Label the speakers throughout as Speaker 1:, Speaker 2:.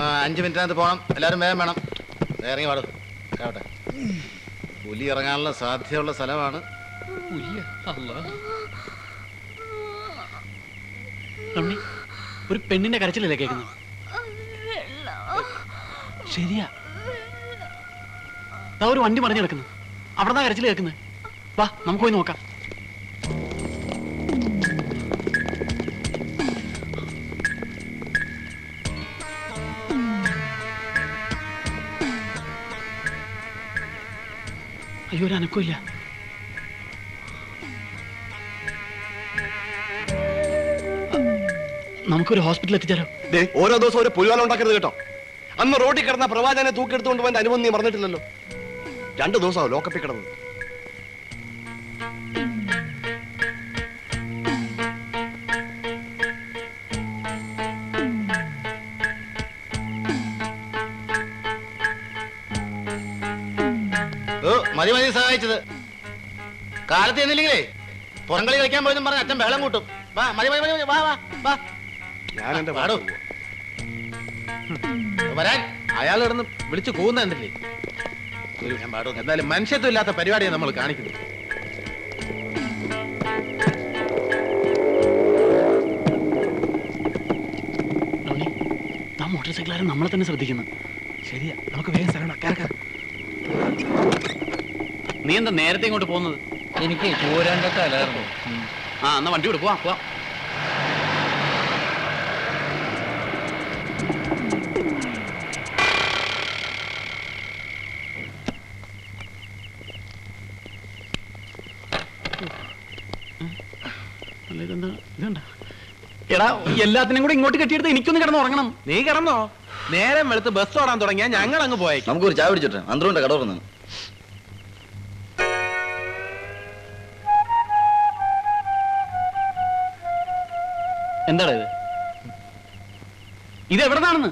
Speaker 1: 5 മിനിറ്റിനകത്ത് പോകണം. എല്ലാവരും വേഗം വേണം. ഇറങ്ങി പാടും കേട്ടെ. പുലി ഇറങ്ങാനുള്ള സാധ്യതയുള്ള സ്ഥലമാണ്.
Speaker 2: ഒരു പെണ്ണിന്റെ കരച്ചിലല്ലേ കേൾക്കുന്നത്? ശരിയാ, ഒരു വണ്ടി മറിഞ്ഞു കിടക്കുന്നു. അവിടെ നിന്നാ കരച്ചിൽ കേൾക്കുന്നത്. വാ നമുക്ക് പോയി നോക്കാം. അയ്യോ, ഒരു അനക്കമില്ല. നമുക്കൊരു ഹോസ്പിറ്റലിൽ എത്തിച്ചാലോ?
Speaker 3: ഓരോ ദിവസം ഒരു പുലിവാലം ഉണ്ടാക്കരുത് കേട്ടോ. അന്ന് റോഡിൽ കിടന്ന പ്രവാചകനെ തൂക്കിയെടുത്തുകൊണ്ട് പോകാൻ അനുമതി നീ മറന്നിട്ടില്ലല്ലോ. 2 ദിവസമാവും ലോക്കപ്പിൽ കിടന്നത്.
Speaker 1: മതി മതി സഹായിച്ചത്. കാലത്ത് എന്നില്ലെങ്കിലേ പുറംകളി കളിക്കാൻ പോയെന്നും പറഞ്ഞ അച്ഛൻ ബഹളം കൂട്ടും. വാ മതി മതി മതി, വാ വാ വാ.
Speaker 3: ഞാൻ എന്റെ
Speaker 1: പാടൂ വരാൻ.
Speaker 4: അയാൾ കിടന്ന് വിളിച്ചു പോകുന്നുണ്ടല്ലേ.
Speaker 1: ഞാൻ പാടും.
Speaker 4: എന്തായാലും മനുഷ്യത്വം ഇല്ലാത്ത പരിപാടിയാണ് നമ്മൾ കാണിക്കുന്നത്.
Speaker 2: മോട്ടോർ സൈക്കിളുകാരൻ നമ്മളെ തന്നെ ശ്രദ്ധിക്കുന്നു.
Speaker 4: ശരിയാ, നമുക്ക് വേഗം സ്ഥലം കേൾക്കാം.
Speaker 2: നീ എന്താ നേരത്തെ ഇങ്ങോട്ട് പോകുന്നത്?
Speaker 5: എനിക്ക് പോരാണ്ട സ്ഥലമായിരുന്നു.
Speaker 2: എന്നാ വണ്ടി വിട്, പോവാ പോവാ. ഇതെന്താ ഇതുണ്ട? എടാ, എല്ലാത്തിനും കൂടെ ഇങ്ങോട്ട് കെട്ടിയെടുത്ത് എനിക്കൊന്ന് കിടന്ന് ഉറങ്ങണം.
Speaker 4: നീ കിടന്നോ? നേരം വെളുത്ത് ബസ് ഓടാൻ തുടങ്ങിയാ ഞങ്ങൾ അങ്ങ് പോയേക്കും.
Speaker 5: നമുക്കൊരു ചായ പിടിച്ചിട്ട് അന്തരൂന്റെ കട തുറന്നു.
Speaker 2: എന്താടാ ഇത്? ഇത് എവിടെന്നാണെന്ന്?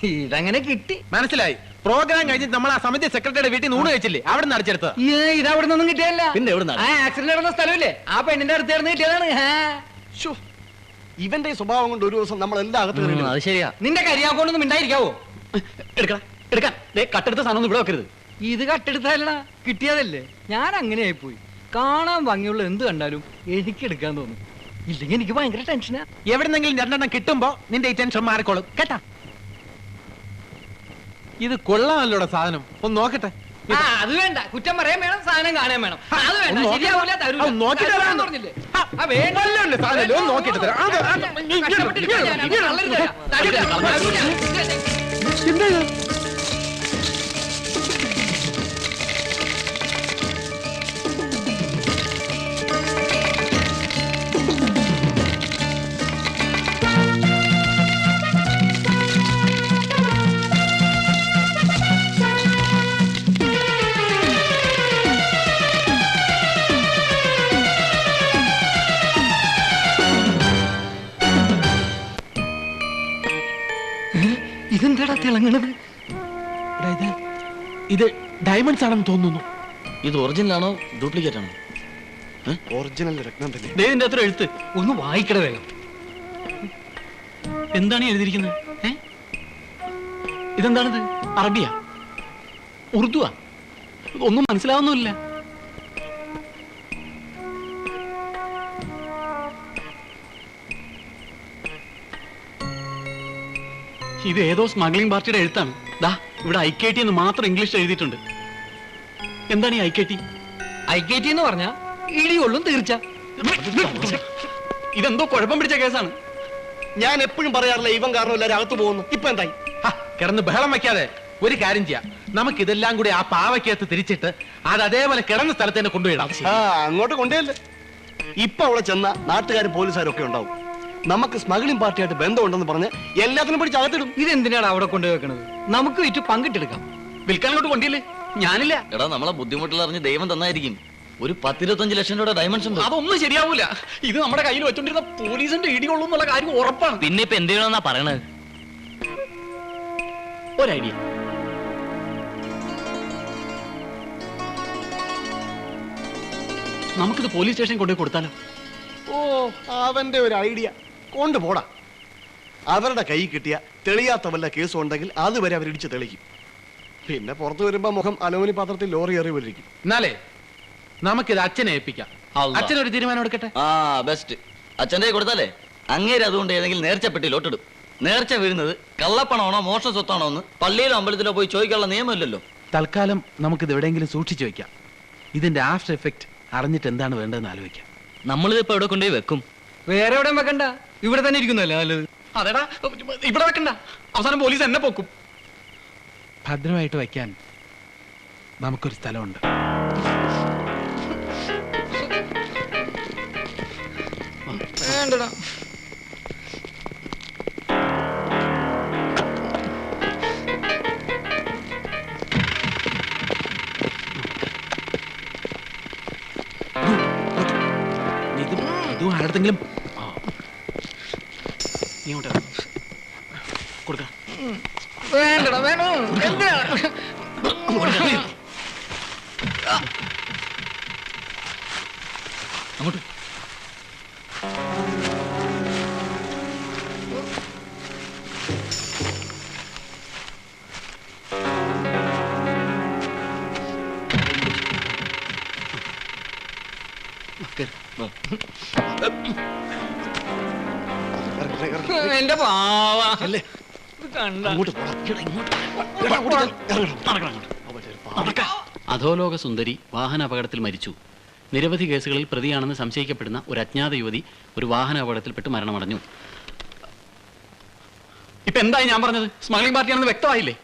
Speaker 5: ഇതങ്ങനെ കിട്ടി.
Speaker 4: മനസ്സിലായി. പ്രോഗ്രാം കഴിഞ്ഞിട്ട് നമ്മൾ ആ സമിതി സെക്രട്ടറിയുടെ വീട്ടിൽ നൂണ് കഴിച്ചില്ലേ, അവിടെ നിന്ന് അടിച്ചെടുത്തത്.
Speaker 5: ഇത് അവിടെ നിന്നൊന്നും കിട്ടിയല്ല.
Speaker 2: പിന്നെ എവിടെ?
Speaker 5: ആക്സിഡന്റ് നടന്ന സ്ഥലമില്ലേ, ആ പെണ്ണിന്റെ അടുത്ത് കിടന്ന് കിട്ടിയതാണ്.
Speaker 3: ഇവന്റെ സ്വഭാവം കൊണ്ട് ഒരു ദിവസം നമ്മൾ എല്ലാ അകത്ത് കയറിയില്ല.
Speaker 5: അത് ശരിയാ. നിന്റെ കരിയാക്കൊണ്ടൊന്നും മിണ്ടായിരിക്കാവോ?
Speaker 2: എടുക്കാം എടുക്കാൻ. കട്ടെടുത്ത സാധനം ഇവിടെ വെക്കരുത്.
Speaker 5: ഇത് കട്ടെടുത്തല്ല, കിട്ടിയതല്ലേ. ഞാൻ അങ്ങനെ ആയിപ്പോയി. കാണാൻ ഭംഗിയുള്ള എന്ത് കണ്ടാലും എനിക്ക് എടുക്കാൻ തോന്നും. ഇല്ലെങ്കിൽ എനിക്ക് ഭയങ്കര ടെൻഷനാ.
Speaker 4: എവിടെന്നെങ്കിലും 2 എണ്ണം കിട്ടുമ്പോ നിന്റെ ഈ ടെൻഷൻ മാറിക്കോളും കേട്ടാ. ഇത് കൊള്ളാമല്ലോടെ സാധനം. ഒന്ന് നോക്കട്ടെ.
Speaker 5: അത് വേണ്ട, കുറ്റം പറയാൻ വേണം, സാധനം കാണാൻ വേണം. അത് വേണ്ട, ശരിയാവൂല, തരൂല.
Speaker 4: നോക്കിട്ട്
Speaker 5: തരാൻ പറഞ്ഞില്ലേ?
Speaker 4: സാധനം നോക്കിട്ട് തരാം.
Speaker 5: കഷ്ടപ്പെട്ടിരിക്കാൻ ഞാൻ അത് കള്ളര് തരാം. തരൂല. ഇതെന്താടാ തിളങ്ങണത്?
Speaker 4: ഇത് ഡയമണ്ട്സ് ആണെന്ന് തോന്നുന്നു.
Speaker 2: ഇത് ഒറിജിനൽ ആണോ ഡ്യൂപ്ലിക്കേറ്റ് ആണോ?
Speaker 3: ഒറിജിനൽ രത്നം തന്നെ.
Speaker 2: ഇതിന്റെ അത്ര എഴുത്ത്
Speaker 5: ഒന്ന് വായിക്കട വേഗം.
Speaker 2: എന്താണ് എഴുതിയിരിക്കുന്നത്? ഇതെന്താണിത്? അറബിയാ? ഉറുദുവാ? ഒന്നും മനസ്സിലാവുന്നില്ല. ഇത് ഏതോ സ്മഗ്ലിംഗ് പാർട്ടിയുടെ എഴുത്താണ്. ദാ ഇവിടെ IKT എന്ന് മാത്രം ഇംഗ്ലീഷ് എഴുതിയിട്ടുണ്ട്. എന്താണ് ഈ IKT?
Speaker 5: IKT എന്ന് പറഞ്ഞാ ഇടികൊള്ളും തീർച്ച.
Speaker 2: ഇതെന്തോ കുഴപ്പം പിടിച്ച കേസാണ്.
Speaker 3: ഞാൻ എപ്പോഴും പറയാറില്ല ഇവൻ കാരണം എല്ലാവരും അകത്ത് പോകുന്നു. ഇപ്പൊ എന്തായി?
Speaker 4: കിടന്ന് ബഹളം വെക്കാതെ ഒരു കാര്യം ചെയ്യാം. നമുക്ക് ഇതെല്ലാം കൂടി ആ പാവയ്ക്കകത്ത് തിരിച്ചിട്ട് അത് അതേപോലെ കിടന്ന സ്ഥലത്ത് തന്നെ കൊണ്ടുപോയിടാം.
Speaker 3: അങ്ങോട്ട് കൊണ്ടുപോയല്ലേ. ഇപ്പൊ അവിടെ ചെന്ന നാട്ടുകാരും പോലീസുകാരും ഒക്കെ ഉണ്ടാവും. നമുക്ക് സ്മഗ്ലിംഗ് പാർട്ടിയായിട്ട് ബന്ധമുണ്ടെന്ന് പറഞ്ഞ് എല്ലാത്തിനും പിടിച്ച് അകത്തിടും.
Speaker 5: ഇതെന്തിനാണ് അവിടെ കൊണ്ടുവെക്കണത്? നമുക്ക് വിറ്റ് പങ്കിട്ടെടുക്കാം.
Speaker 2: വിൽക്കാനോട്ട് കൊണ്ടില്ലേ? ഞാനില്ല.
Speaker 6: എടാ, നമ്മളെ ബുദ്ധിമുട്ടിൽ അറിഞ്ഞ് ദൈവം തന്നായിരിക്കും. ഒരു 10-25 ലക്ഷം രൂപയുടെ ഡയമണ്ട്സ് ഉണ്ട്.
Speaker 2: അതൊന്നും ശരിയാവൂല. ഇത് നമ്മുടെ കയ്യിൽ വെച്ചോണ്ടിരുന്ന പോലീസിന്റെ ഇടികൊള്ളൂ എന്നുള്ള കാര്യം ഉറപ്പാണ്.
Speaker 6: പിന്നെ ഇപ്പൊ എന്ത് ചെയ്യണമെന്നാ പറയണത്?
Speaker 2: ഒരു ഐഡിയ. നമുക്കിത് പോലീസ് സ്റ്റേഷനിൽ കൊണ്ടുപോയി കൊടുത്താലോ?
Speaker 3: ഓ, അവന്റെ ഒരു ഐഡിയ. കൊണ്ടുപോടാ. അവരുടെ കൈ കിട്ടിയ തെളിയാത്ത വല്ല കേസും ഉണ്ടെങ്കിൽ അതുവരെ അവരിടിച്ച് തെളിക്കും. പിന്നെ പുറത്തു വരുമ്പോ മുഖം അലോനി പാത്രത്തിൽ ലോറി ഏറി വരിക്കും.
Speaker 4: എന്നാലേ നമുക്കിത് അച്ഛനെ ഏൽപ്പിക്കാം. അച്ഛനൊരു തീരുമാനം എടുക്കട്ടെ.
Speaker 6: ആ ബെസ്റ്റ്. അച്ഛൻ്റെ കൊടുത്താലേ അങ്ങേര് അതുകൊണ്ട് ഏതെങ്കിലും നേർച്ചപ്പെട്ടി ലോട്ടിടും. നേർച്ച വീഴുന്നത് കള്ളപ്പണമാണോ മോഷണ സ്വത്താണോ എന്ന് പള്ളിയിലോ അമ്പലത്തിലോ പോയി ചോദിക്കാനുള്ള നിയമമില്ലല്ലോ.
Speaker 4: തൽക്കാലം നമുക്കിത് എവിടെയെങ്കിലും സൂക്ഷിച്ചു വെക്കാം. ഇതിന്റെ ആഫ്റ്റർ എഫക്ട് അറിഞ്ഞിട്ട് എന്താണ് വേണ്ടതെന്ന് ആലോചിക്കാം.
Speaker 6: നമ്മളിത് ഇപ്പൊ എവിടെ കൊണ്ടുപോയി വെക്കും?
Speaker 5: വേറെ എവിടെയും വെക്കണ്ട, ഇവിടെ തന്നെ ഇരിക്കുന്നല്ലേ നല്ലത്.
Speaker 2: അതെടാ, ഇവിടെ വെക്കണ്ട, അവസാനം പോലീസ് എന്നെ പൊക്കും.
Speaker 4: ഭദ്രമായിട്ട് വയ്ക്കാൻ നമുക്കൊരു സ്ഥലമുണ്ട്.
Speaker 5: വേണ്ടടാ.
Speaker 4: ഇതും ആരുടെങ്കിലും
Speaker 2: നീ അങ്ങോട്ട് കൊടുക്ക.
Speaker 5: വേണ്ടടാ, വേണോ എന്തിനാ?
Speaker 6: അങ്ങോട്ട്
Speaker 5: എന്റെ പാവ കണ്ട.
Speaker 2: അധോലോക സുന്ദരി വാഹന അപകടത്തിൽ മരിച്ചു. നിരവധി കേസുകളിൽ പ്രതിയാണെന്ന് സംശയിക്കപ്പെടുന്ന ഒരു അജ്ഞാത യുവതി ഒരു വാഹന അപകടത്തിൽപ്പെട്ട് മരണമടഞ്ഞു. ഇപ്പൊ എന്തായി ഞാൻ പറഞ്ഞത്? സ്മഗ്ലിംഗ് പാർട്ടിയാണെന്ന് വ്യക്തമായില്ലേ?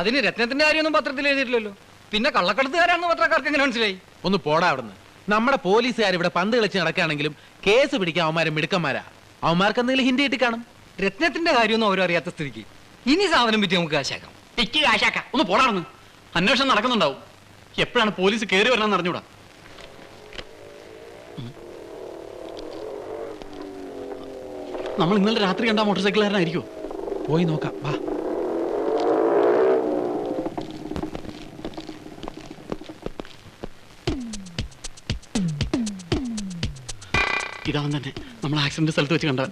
Speaker 5: അതിന് രത്നത്തിന്റെ കാര്യമൊന്നും പത്രത്തിൽ എഴുതിയിട്ടില്ലല്ലോ. പിന്നെ കള്ളക്കടത്തുകാരാണെന്ന് പത്രക്കാർക്ക് എങ്ങനെ മനസ്സിലായി?
Speaker 4: ഒന്ന് പോടാ അവിടുന്ന്. നമ്മുടെ പോലീസുകാർ ഇവിടെ പന്ത് കളിച്ച് നടക്കുകയാണെങ്കിലും കേസ് പിടിക്കാൻ അവന്മാരും മിടുക്കന്മാരാ. അവന്മാർക്ക് എന്തെങ്കിലും ഹിന്ദി കിട്ടി കാണും.
Speaker 5: രത്നത്തിന്റെ കാര്യമൊന്നും അവരും അറിയാത്ത സ്ഥിതിക്ക് ഇനി സാധനം പറ്റി നമുക്ക് കാശാക്കാം.
Speaker 2: ടിക്ക് കാശാക്കാം. ഒന്ന് പോടാണെന്ന്. അന്വേഷണം നടക്കുന്നുണ്ടാവും. എപ്പോഴാണ് പോലീസ് കയറി വരണമെന്ന് അറിഞ്ഞൂടാ. നമ്മൾ ഇന്നലെ രാത്രി കണ്ട മോട്ടോർ സൈക്കിളുകാരനായിരിക്കും.
Speaker 4: പോയി നോക്കാം വാ.
Speaker 2: ഇതാവൻ തന്നെ നമ്മൾ ആക്സിഡന്റ് സ്ഥലത്ത് വെച്ച് കണ്ട.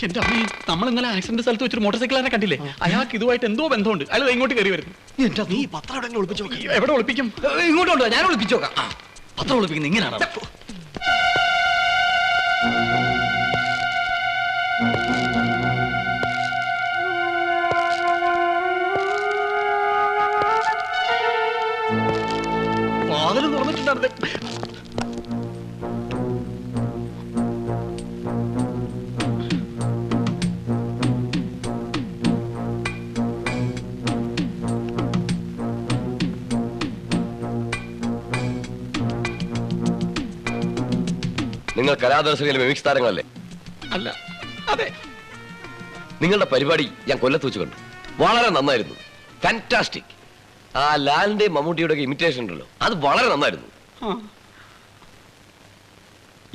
Speaker 2: എന്റെ അമ്മേ, നമ്മൾ ഇന്നലെ ആക്സിഡന്റ് സ്ഥലത്ത് വെച്ചൊരു മോട്ടോർ സൈക്കിളുകാരനെ കണ്ടില്ലേ? അയാൾക്ക് ഇതുമായിട്ട് എന്തോ ബന്ധമുണ്ട്. അയാൾ ഇങ്ങോട്ട് കയറി വരുന്നു.
Speaker 3: നീ പത്രം എവിടെയെങ്കിലും ഒളിപ്പിച്ചു നോക്കി.
Speaker 2: എവിടെ ഒളിപ്പിക്കും?
Speaker 5: ഇങ്ങോട്ടുണ്ടോ? ഞാൻ ഒളിപ്പിച്ചു നോക്കാം.
Speaker 6: പത്രം ഒളിപ്പിക്കുന്നത് ഇങ്ങനെയാണ്.
Speaker 2: വാതിലും തുറന്നിട്ടുണ്ടായിരുന്നേ.
Speaker 7: നിങ്ങൾ കലാദർശകയിലെ മിമിക്സ് താരങ്ങളല്ലേ?
Speaker 2: അല്ല, അതെ.
Speaker 7: നിങ്ങളുടെ പരിപാടി ഞാൻ കൊല്ലത്ത് വെച്ച് കണ്ടു. വളരെ നന്നായിരുന്നു. ഫാന്റാസ്റ്റിക്. ആ ലാലിന്റെയും മമ്മൂട്ടിയുടെ ഇമിറ്റേഷൻ ഉണ്ടല്ലോ, അത് വളരെ നന്നായിരുന്നു.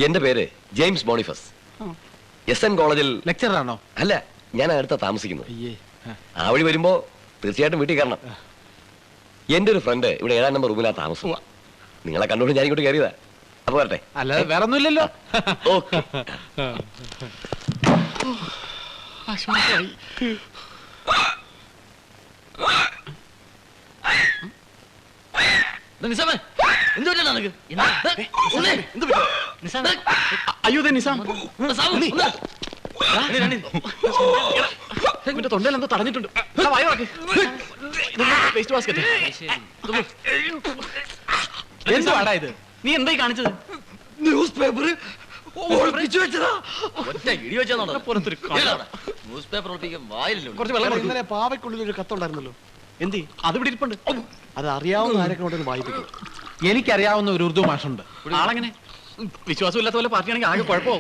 Speaker 7: എന്റെ പേര് ജെയിംസ് ബോണിഫസ്. SN കോളേജിൽ
Speaker 4: ലെക്ചറാണോ?
Speaker 7: അല്ല, ഞാൻ അടുത്ത താമസിക്കുന്നത്.
Speaker 4: അയ്യേ.
Speaker 7: ആ വഴി വരുമ്പോ തീർച്ചയായിട്ടും വീട്ടിൽ കയറണം. എന്റെ ഒരു ഫ്രണ്ട് ഇവിടെ 7-ാം നമ്പർ റൂമിലാ താമസം. നിങ്ങളെ കണ്ടുകൊണ്ട് ഞാൻ ഇങ്ങോട്ട് കയറിയതാ. അപ്പൊ വരട്ടെ.
Speaker 4: അല്ലാതെ വേറെ ഒന്നുമില്ലല്ലോ.
Speaker 7: ഓക്കെ.
Speaker 2: ആശ്വാസമായി.
Speaker 6: നിസാമേ, എന്ത് പറ്റിയടാ നിനക്ക്?
Speaker 2: അയ്യോ, ദേ നിസാം. എന്റെ തൊണ്ടയിൽ എന്തോ തടഞ്ഞിട്ടുണ്ട്. Waste basket.
Speaker 4: എന്തുവാടാ ഇത്?
Speaker 2: നീ എന്തായി കാണിച്ചത്?
Speaker 5: ന്യൂസ് പേപ്പർ ഒളിപ്പിച്ചു വെച്ചതാ.
Speaker 6: ഒറ്റ ഇടി വെച്ചാൽ ന്യൂസ് പേപ്പർ ഒളിപ്പിക്കാൻ വായില്ലല്ലോ.
Speaker 2: കുറച്ച് വെള്ളം കൊടുക്ക്.
Speaker 3: ഇന്നലെ പാവയ്ക്കുള്ളിൽ ഒരു കത്തുണ്ടായിരുന്നല്ലോ. എന്തി?
Speaker 2: അത് ഇവിടെ ഇരിപ്പുണ്ട്.
Speaker 3: അത് അറിയാവുന്ന ആരൊക്കെ ഉണ്ടെന്ന് വായിപ്പിക്കും.
Speaker 4: എനിക്കറിയാവുന്ന ഒരു ഉറുദു മാഷുണ്ട്.
Speaker 2: ആളെങ്ങനെ? വിശ്വാസമില്ലാത്ത പോലെ പാർട്ടിയാണെങ്കിൽ ആകെ കുഴപ്പമോ?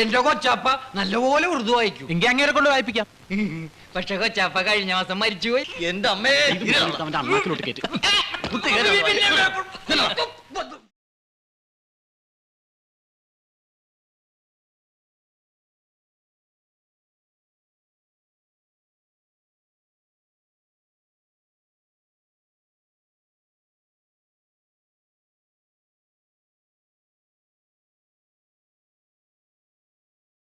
Speaker 5: എന്റെ കൊച്ചാപ്പ നല്ലപോലെ ഉറുദു വായിക്കും.
Speaker 4: എങ്കിൽ അങ്ങേരെ കൊണ്ട് വായിപ്പിക്കാം.
Speaker 5: പക്ഷെ കൊച്ചാപ്പ കഴിഞ്ഞ മാസം മരിച്ചുപോയി.
Speaker 6: എന്റെ അമ്മേ,
Speaker 2: അവന്റെ അണ്ണാക്കിലോട്ട് കയറ്റി.